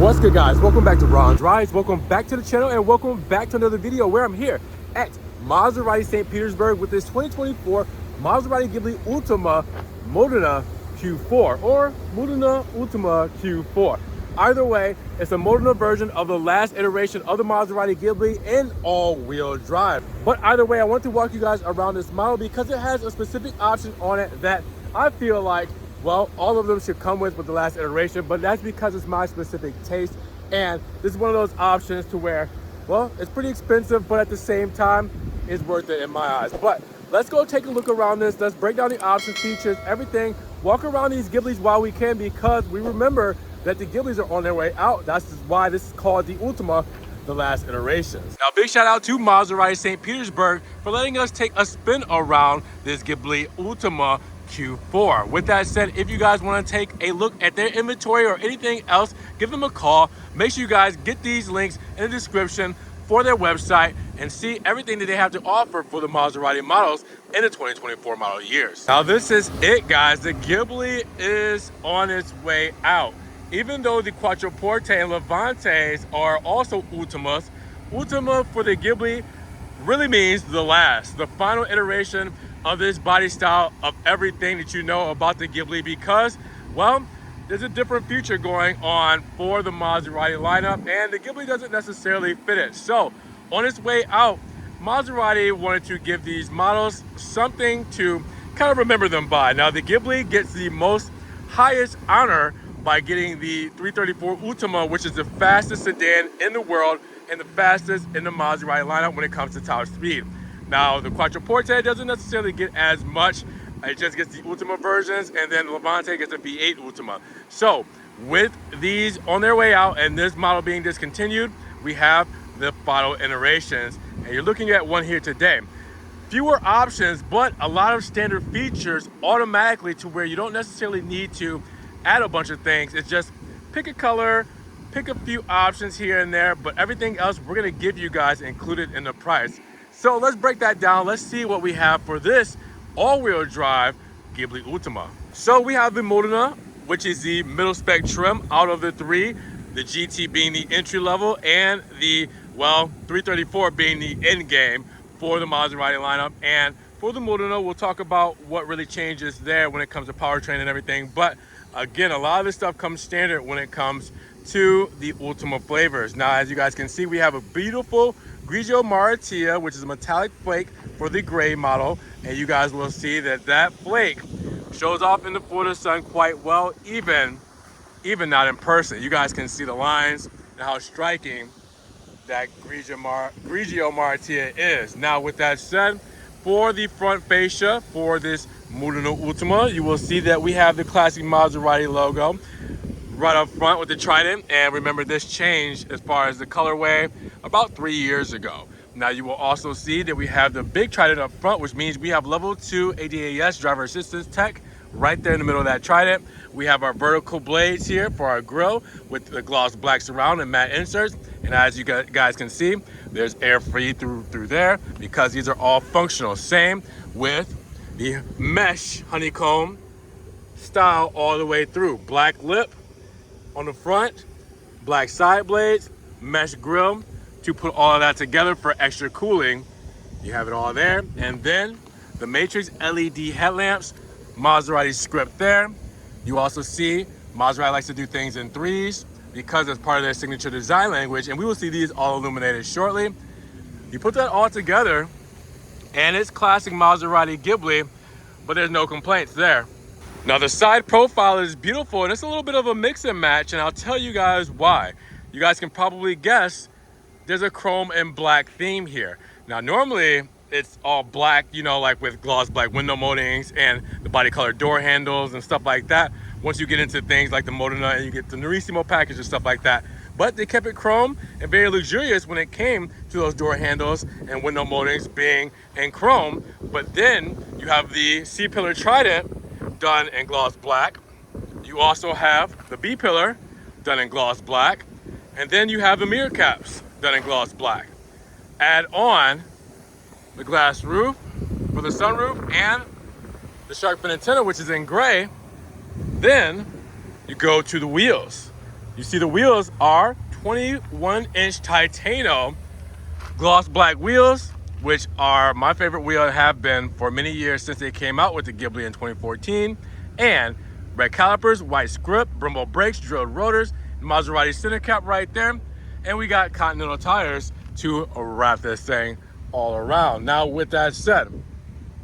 What's good, guys? Welcome back to Ron's Rides. Welcome back to the channel and welcome back to another video where I'm here at Maserati St. Petersburg with this 2024 Maserati Ghibli Ultima Modena Q4 or Modena Ultima Q4. Either way, it's a Modena version of the last iteration of the Maserati Ghibli in all-wheel drive. But either way, I want to walk you guys around this model because it has a specific option on it that I feel like, well, all of them should come with the last iteration, but that's because it's my specific taste. And this is one of those options to where, well, it's pretty expensive, but at the same time, it's worth it in my eyes. But let's go take a look around this. Let's break down the options, features, everything. Walk around these Ghiblis while we can, because we remember that the Ghiblis are on their way out. That's why this is called the Ultima, the last iterations. Now, big shout out to Maserati St. Petersburg for letting us take a spin around this Ghibli Ultima Q4. With that said, if you guys want to take a look at their inventory or anything else, give them a call. Make sure you guys get these links in the description for their website and see everything that they have to offer for the Maserati models in the 2024 model years. Now, this is it, guys. The Ghibli is on its way out. Even though the Quattroporte and Levantes are also Ultimas, Ultima for the Ghibli really means the last, the final iteration of this body style of everything that you know about the Ghibli, because, well, there's a different future going on for the Maserati lineup and the Ghibli doesn't necessarily fit it. So on its way out, Maserati wanted to give these models something to kind of remember them by. Now, the Ghibli gets the most highest honor by getting the 334 Ultima, which is the fastest sedan in the world and the fastest in the Maserati lineup when it comes to top speed. Now, the Quattroporte doesn't necessarily get as much. It just gets the Ultima versions, and then Levante gets a V8 Ultima. So, with these on their way out and this model being discontinued, we have the final iterations. And you're looking at one here today. Fewer options, but a lot of standard features automatically to where you don't necessarily need to add a bunch of things. It's just pick a color, pick a few options here and there, but everything else we're gonna give you guys included in the price. So let's break that down. Let's see what we have for this all-wheel drive Ghibli Ultima. So we have the Modena, which is the middle spec trim out of the three, the GT being the entry level and the, well, 334 being the end game for the Maserati lineup. And for the Modena, we'll talk about what really changes there when it comes to powertrain and everything. But again, a lot of this stuff comes standard when it comes to the Ultima flavors. Now, as you guys can see, we have a beautiful Grigio Maratia, which is a metallic flake for the gray model. And you guys will see that that flake shows off in the Florida sun quite well, even not in person. You guys can see the lines and how striking that Grigio Maratia is. Now, with that said, for the front fascia for this Modena Ultima, you will see that we have the classic Maserati logo right up front with the trident. And remember, this changed as far as the colorway about 3 years ago. Now, you will also see that we have the big trident up front, which means we have level 2 ADAS driver assistance tech right there in the middle of that trident. We have our vertical blades here for our grille with the gloss black surround and matte inserts. And as you guys can see, there's air free through there because these are all functional. Same with the mesh honeycomb style all the way through. Black lip on the front, black side blades, mesh grille to put all of that together for extra cooling. You have it all there. And then the Matrix LED headlamps, Maserati script there. You also see Maserati likes to do things in threes because it's part of their signature design language, and we will see these all illuminated shortly. You put that all together and it's classic Maserati Ghibli, but there's no complaints there. Now, the side profile is beautiful and it's a little bit of a mix and match, and I'll tell you guys why. You guys can probably guess there's a chrome and black theme here. Now, normally it's all black, you know, like with gloss black window moldings and the body color door handles and stuff like that. Once you get into things like the Modena and you get the Nerissimo package and stuff like that. But they kept it chrome and very luxurious when it came to those door handles and window moldings being in chrome. But then you have the C-pillar trident done in gloss black. You also have the B-pillar done in gloss black. And then you have the mirror caps done in gloss black. Add on the glass roof for the sunroof and the shark fin antenna, which is in gray. Then you go to the wheels. You see the wheels are 21-inch titanium gloss black wheels, which are my favorite wheel and have been for many years since they came out with the Ghibli in 2014. And red calipers, white script, Brembo brakes, drilled rotors, Maserati center cap right there. And we got Continental tires to wrap this thing all around. Now, with that said,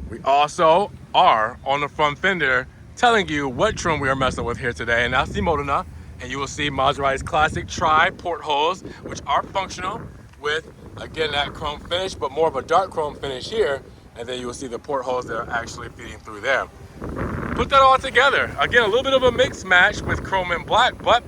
we also are on the front fender telling you what trim we are messing with here today, and that's the Modena. And you will see Maserati's classic tri-port holes, which are functional with, again, that chrome finish, but more of a dark chrome finish here. And then you will see the port holes that are actually feeding through there. Put that all together. Again, a little bit of a mix match with chrome and black, but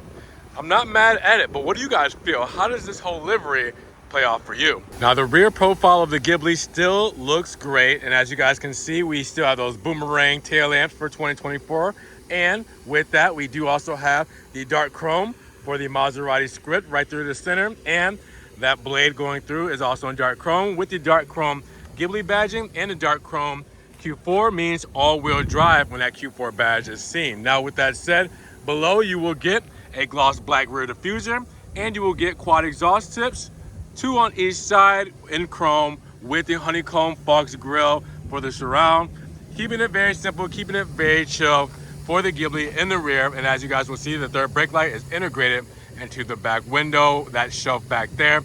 I'm not mad at it. But what do you guys feel? How does this whole livery play off for you? Now, the rear profile of the Ghibli still looks great, and as you guys can see, we still have those boomerang tail lamps for 2024. And with that, we do also have the dark chrome for the Maserati script right through the center, and that blade going through is also in dark chrome with the dark chrome Ghibli badging, and the dark chrome Q4 means all-wheel drive when that Q4 badge is seen. Now, with that said, below you will get a gloss black rear diffuser, and you will get quad exhaust tips, 2 on each side in chrome with the honeycomb Fox grille for the surround. Keeping it very simple, keeping it very chill for the Ghibli in the rear. And as you guys will see, the third brake light is integrated into the back window, that shelf back there.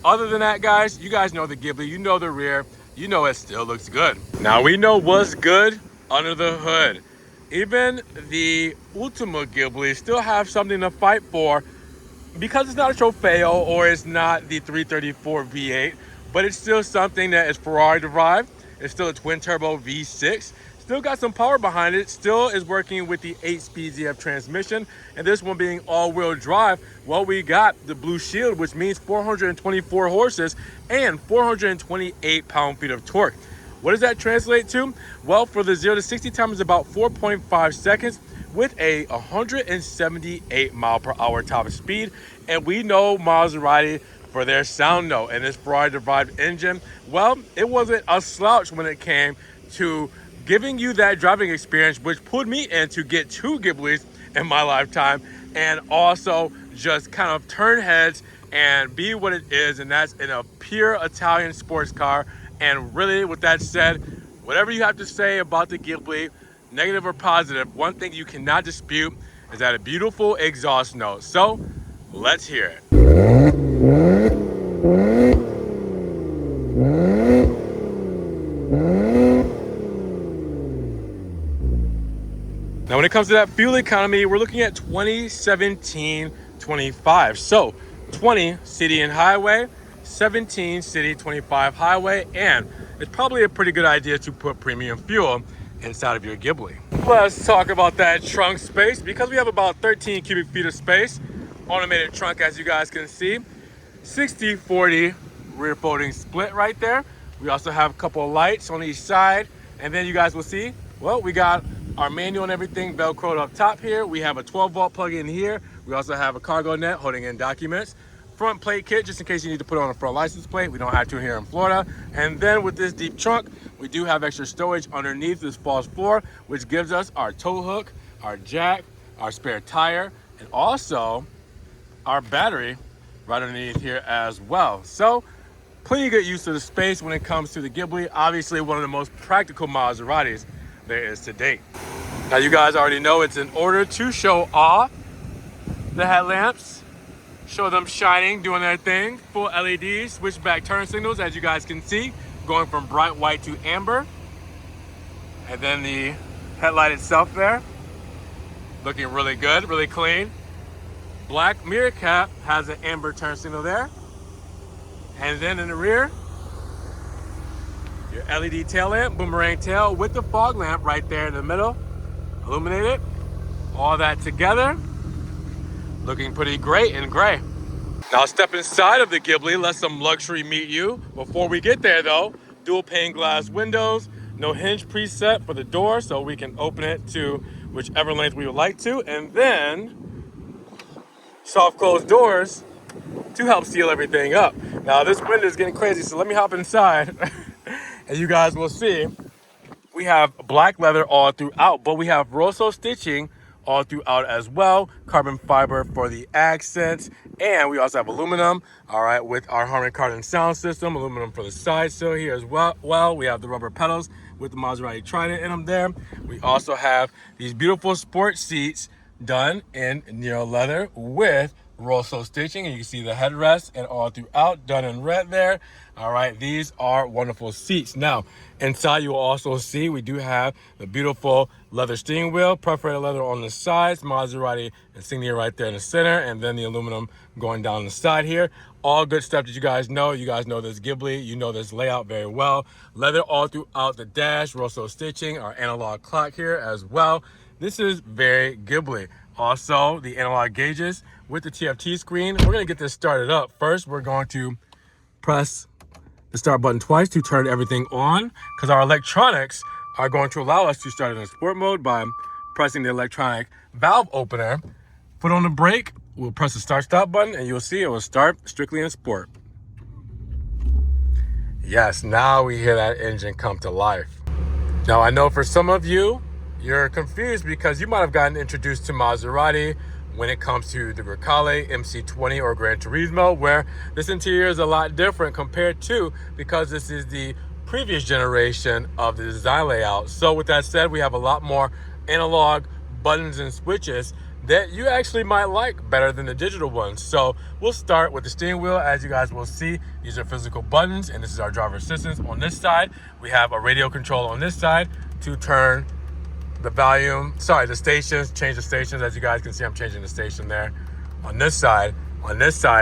Other than that, guys, you guys know the Ghibli, you know the rear, you know it still looks good. Now, we know what's good under the hood. Even the Ultima Ghibli still have something to fight for, because it's not a Trofeo or it's not the 334 V8, but it's still something that is Ferrari derived. It's still a twin turbo V6. Still got some power behind it. Still is working with the 8-speed ZF transmission. And this one being all-wheel drive, well, we got the Blue Shield, which means 424 horses and 428 pound-feet of torque. What does that translate to? Well, for the 0 to 60 time is about 4.5 seconds with a 178 mile per hour top speed. And we know Maserati for their sound note and this Ferrari derived engine. Well, it wasn't a slouch when it came to giving you that driving experience, which pulled me in to get 2 Ghiblis in my lifetime, and also just kind of turn heads and be what it is, and that's in a pure Italian sports car. And really, with that said, whatever you have to say about the Ghibli, negative or positive, one thing you cannot dispute is that a beautiful exhaust note. So let's hear it. Now, when it comes to that fuel economy, we're looking at 20-17-25. So 20 city and highway, 17 city, 25 highway, and it's probably a pretty good idea to put premium fuel inside of your Ghibli. Let's talk about that trunk space, because we have about 13 cubic feet of space. Automated trunk, as you guys can see, 60-40 rear folding split right there. We also have a couple of lights on each side, and then you guys will see, well, we got our manual and everything Velcroed up top here. We have a 12-volt plug in here. We also have a cargo net holding in documents. Front plate kit, just in case you need to put on a front license plate. We don't have to here in Florida. And then with this deep trunk, we do have extra storage underneath this false floor, which gives us our tow hook, our jack, our spare tire, and also our battery right underneath here as well. So plenty of good use of the space when it comes to the Ghibli. Obviously, one of the most practical Maseratis there is to date. Now, you guys already know it's in order to show off the headlamps, show them shining, doing their thing. Full LED switchback turn signals, as you guys can see, going from bright white to amber. And then the headlight itself there, looking really good, really clean. Black mirror cap has an amber turn signal there. And then in the rear, your LED tail lamp, boomerang tail with the fog lamp right there in the middle, illuminated. All that together, looking pretty great in gray. Now step inside of the Ghibli, let some luxury meet you. Before we get there though, dual pane glass windows, no hinge preset for the door, so we can open it to whichever length we would like to, and then soft closed doors to help seal everything up. Now this window is getting crazy, so let me hop inside and you guys will see we have black leather all throughout, but we have Rosso stitching all throughout as well. Carbon fiber for the accents. And we also have aluminum, all right, with our Harman Kardon sound system. Aluminum for the side sill here as well. We have the rubber pedals with the Maserati Trident in them there. We also have these beautiful sport seats done in neo leather with Rosso stitching, and you can see the headrest and all throughout done in red there. All right, these are wonderful seats. Now inside you will also see we do have the beautiful leather steering wheel, perforated leather on the sides, Maserati insignia right there in the center, and then the aluminum going down the side here. All good stuff that you guys know. You guys know this Ghibli, you know this layout very well. Leather all throughout the dash, Rosso stitching, our analog clock here as well. This is very Ghibli. Also, the analog gauges with the TFT screen. We're gonna get this started up. First, we're going to press the start button twice to turn everything on, because our electronics are going to allow us to start it in sport mode by pressing the electronic valve opener. Foot on the brake, we'll press the start stop button, and you'll see it will start strictly in sport. Yes, now we hear that engine come to life. Now I know for some of you, you're confused because you might have gotten introduced to Maserati when it comes to the Grecale, MC20, or Gran Turismo, where this interior is a lot different compared to, because this is the previous generation of the design layout. So with that said, we have a lot more analog buttons and switches that you actually might like better than the digital ones. So we'll start with the steering wheel. As you guys will see, these are physical buttons, and this is our driver assistance. On this side, we have a radio control on this side to turn the volume, the stations, change the stations. As you guys can see, I'm changing the station there. On this side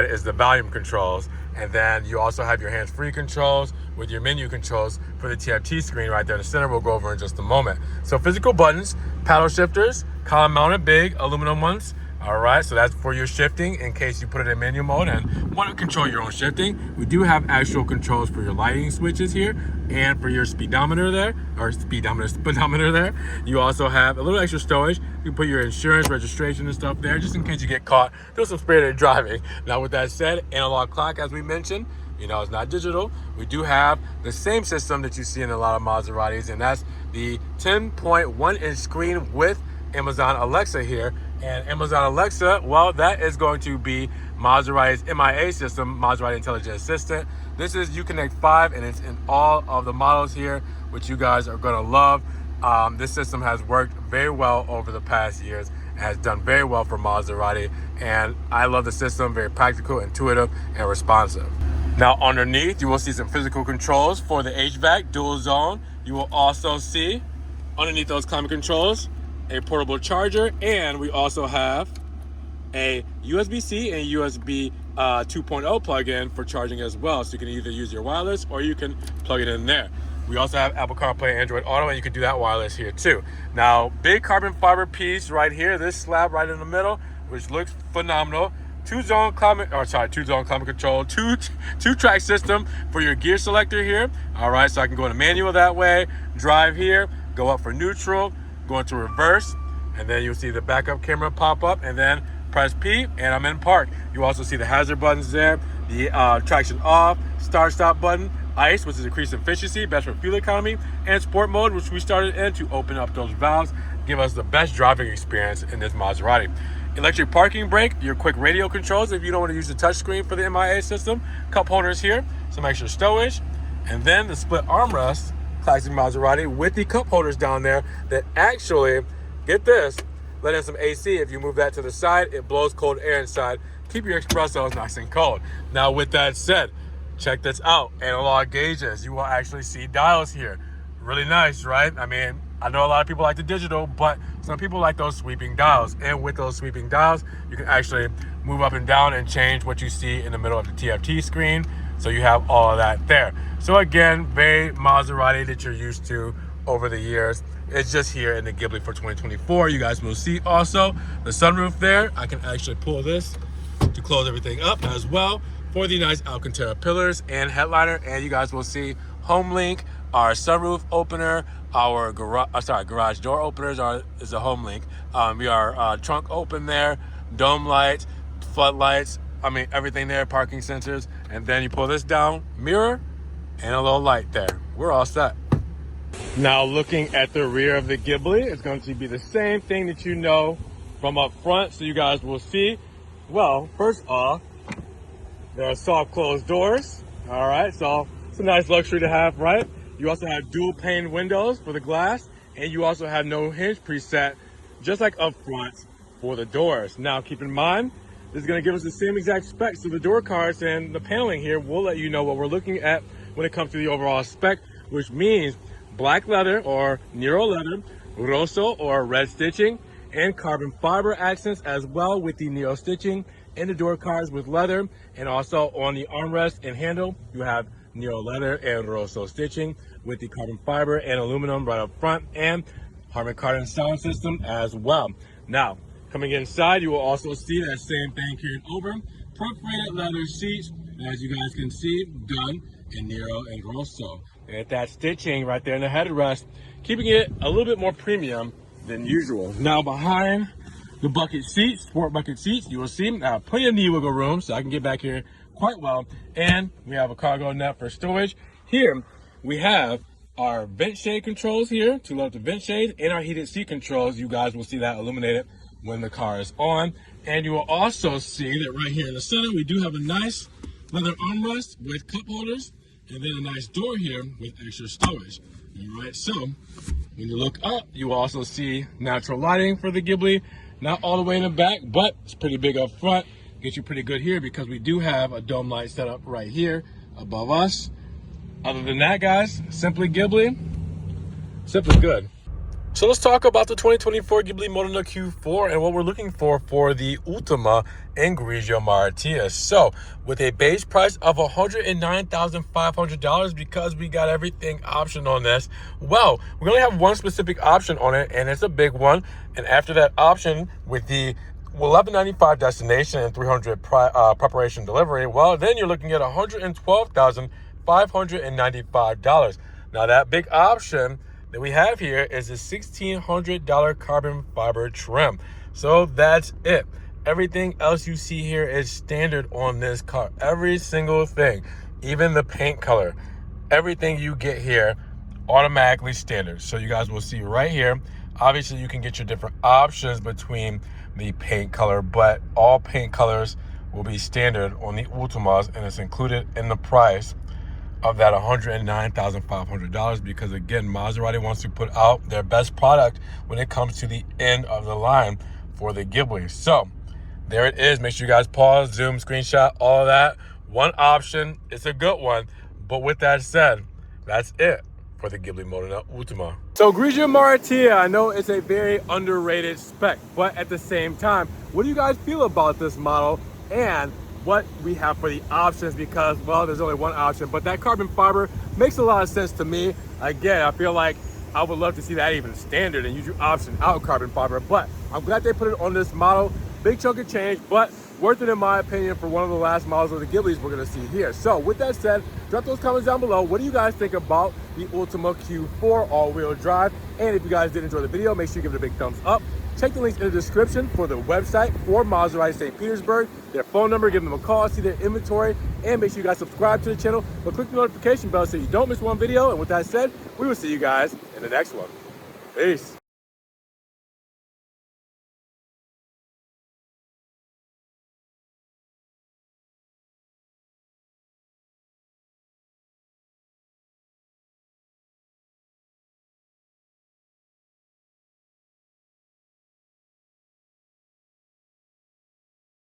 is the volume controls. And then you also have your hands-free controls with your menu controls for the TFT screen right there in the center. We'll go over in just a moment. So physical buttons, paddle shifters, column mounted, big aluminum ones. All right, so that's for your shifting in case you put it in manual mode and want to control your own shifting. We do have actual controls for your lighting switches here and for your speedometer there, or speedometer there. You also have a little extra storage. You can put your insurance, registration, and stuff there just in case you get caught doing some spirited driving. Now with that said, analog clock, as we mentioned, you know, it's not digital. We do have the same system that you see in a lot of Maseratis, and that's the 10.1-inch screen with Amazon Alexa here. And Amazon Alexa, well, that is going to be Maserati's MIA system, Maserati Intelligent Assistant. This is Uconnect 5, and it's in all of the models here, which you guys are gonna love. This system has worked very well over the past years, has done very well for Maserati, and I love the system, very practical, intuitive, and responsive. Now underneath, you will see some physical controls for the HVAC, dual zone. You will also see, underneath those climate controls, a portable charger, and we also have a USB-C and USB 2.0 plug-in for charging as well. So you can either use your wireless or you can plug it in there. We also have Apple CarPlay, Android Auto, and you can do that wireless here too. Now, big carbon fiber piece right here, this slab right in the middle, which looks phenomenal. Two-zone climate control, two-track system for your gear selector here. All right, so I can go into manual that way, drive here, go up for neutral, go into reverse, and then you'll see the backup camera pop up, and then press P, and I'm in park. You also see the hazard buttons there, the traction off, start stop button, ICE, which is increased efficiency, best for fuel economy, and sport mode, which we started in to open up those valves, give us the best driving experience in this Maserati. Electric parking brake, your quick radio controls if you don't want to use the touchscreen for the MIA system, cup holders here, some extra stowage, and then the split armrest, classic Maserati, with the cup holders down there that actually, get this, let in some AC. If you move that to the side, it blows cold air inside. Keep your espressos nice and cold. Now with that said, check this out, analog gauges. You will actually see dials here. Really nice, right? I mean, I know a lot of people like the digital, but some people like those sweeping dials. And with those sweeping dials, you can actually move up and down and change what you see in the middle of the TFT screen. So you have all of that there. So again, very Maserati that you're used to over the years. It's just here in the Ghibli for 2024. You guys will see also the sunroof there. I can actually pull this to close everything up as well for the nice Alcantara pillars and headliner. And you guys will see Home Link, our sunroof opener, our garage door openers is a Home Link. We are trunk open there, dome lights, floodlights. I mean, everything there, parking sensors. And then you pull this down, mirror, and a little light there. We're all set. Now looking at the rear of the Ghibli, it's going to be the same thing that you know from up front so you guys will see. Well, first off, there are soft closed doors. All right, so it's a nice luxury to have, right? You also have dual pane windows for the glass, and you also have no hinge preset, just like up front for the doors. Now, keep in mind, this is gonna give us the same exact specs. So the door cards and the paneling here will let you know what we're looking at when it comes to the overall spec, which means black leather or Nero leather, rosso or red stitching, and carbon fiber accents as well with the neo stitching in the door cards with leather, and also on the armrest and handle you have neo leather and rosso stitching with the carbon fiber and aluminum right up front, and Harman Kardon sound system as well. Now, coming inside, you will also see that same thing carried over. Perforated leather seats, as you guys can see, done in Nero and Rosso. And that stitching right there in the headrest, keeping it a little bit more premium than usual. Now behind the bucket seats, sport bucket seats, you will see plenty of knee wiggle room, so I can get back here quite well. And we have a cargo net for storage. Here we have our vent shade controls here to let the vent shade, and our heated seat controls. You guys will see that illuminated when the car is on. And you will also see that right here in the center, we do have a nice leather armrest with cup holders, and then a nice door here with extra storage. All right, so when you look up, you will also see natural lighting for the Ghibli. Not all the way in the back, but it's pretty big up front. Gets you pretty good here because we do have a dome light set up right here above us. Other than that, guys, simply Ghibli, simply good. So let's talk about the 2024 Ghibli Modena Q4 and what we're looking for the Ultima in Grigio Maratia. So with a base price of $109,500, because we got everything option on this, well, we only have one specific option on it, and it's a big one. And after that option with the $1,195 destination and $300 preparation delivery, well, then you're looking at $112,595. Now that big option that we have here is a $1,600 carbon fiber trim. So that's it. Everything else you see here is standard on this car. Every single thing, even the paint color, everything you get here automatically standard. So you guys will see right here. Obviously, you can get your different options between the paint color, but all paint colors will be standard on the Ultimas, and it's included in the price of that $109,500, because again, Maserati wants to put out their best product when it comes to the end of the line for the Ghibli. So there it is. Make sure you guys pause, zoom, screenshot, all of that. One option, it's a good one. But with that said, that's it for the Ghibli Modena Ultima. So Grigio Maratia, I know it's a very underrated spec, but at the same time, what do you guys feel about this model and what we have for the options? Because, well, there's only one option, but that carbon fiber makes a lot of sense to me. Again, I feel like I would love to see that even standard and use your option out carbon fiber, but I'm glad they put it on this model. Big chunk of change, but worth it in my opinion for one of the last models of the Ghiblis we're gonna see here. So with that said, drop those comments down below. What do you guys think about the Ultima Q4 all-wheel drive? And if you guys did enjoy the video, make sure you give it a big thumbs up. Check the links in the description for the website for Maserati St. Petersburg, their phone number, give them a call, see their inventory, and make sure you guys subscribe to the channel, but click the notification bell so you don't miss one video. And with that said, we will see you guys in the next one. Peace.